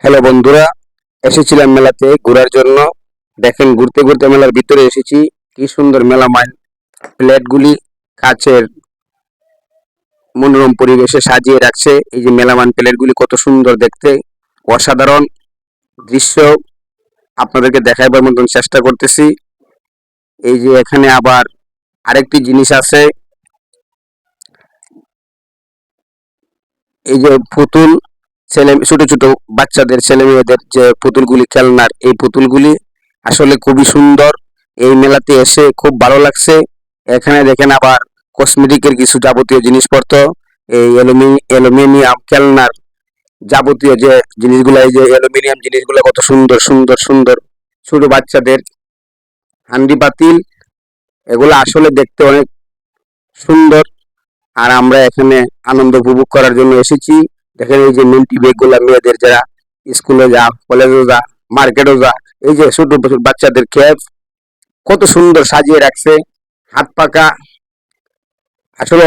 Hello বন্ধুরা, এসেছিলাম মেলাতে ঘোরার জন্য। দেখেন, ঘুরতে ঘুরতে মেলার ভিতরে এসেছি। কি সুন্দর মেলামাইন প্লেটগুলি কাচের মনোরম পরিবেশে সাজিয়ে রাখছে। এই যে মেলামাইন প্লেটগুলি কত সুন্দর দেখতে, অসাধারণ দৃশ্য আপনাদেরকে দেখাইবার মতন চেষ্টা করতেছি। এই যে এখানে আবার আরেকটি জিনিস আছে, এই যে পুতুল, ছোট ছোট বাচ্চাদের ছেলে মেয়েদের যে পুতুলগুলি খেলনার, এই পুতুলগুলি আসলে খুবই সুন্দর। এই মেলাতে এসে খুব ভালো লাগছে। এখানে দেখেন আবার কসমেটিকের কিছু যাবতীয় জিনিসপত্র, এই অ্যালুমিনিয়াম খেলনার যাবতীয় যে জিনিসগুলো, এই যে অ্যালুমিনিয়াম জিনিসগুলো কত সুন্দর সুন্দর সুন্দর। ছোট বাচ্চাদের হান্ডি পাতিল, এগুলো আসলে দেখতে অনেক সুন্দর। আর আমরা এখানে আনন্দ উপভোগ করার জন্য এসেছি। দেখেন এই যে মিল্টি ব্যাগগুলা, মেয়েদের যারা স্কুলে যা, কলেজে যা, মার্কেটও যা, এই যে ছোট ছোট বাচ্চাদের ক্যাপ কত সুন্দর সাজিয়ে রাখছে, হাত পাকা। আসলে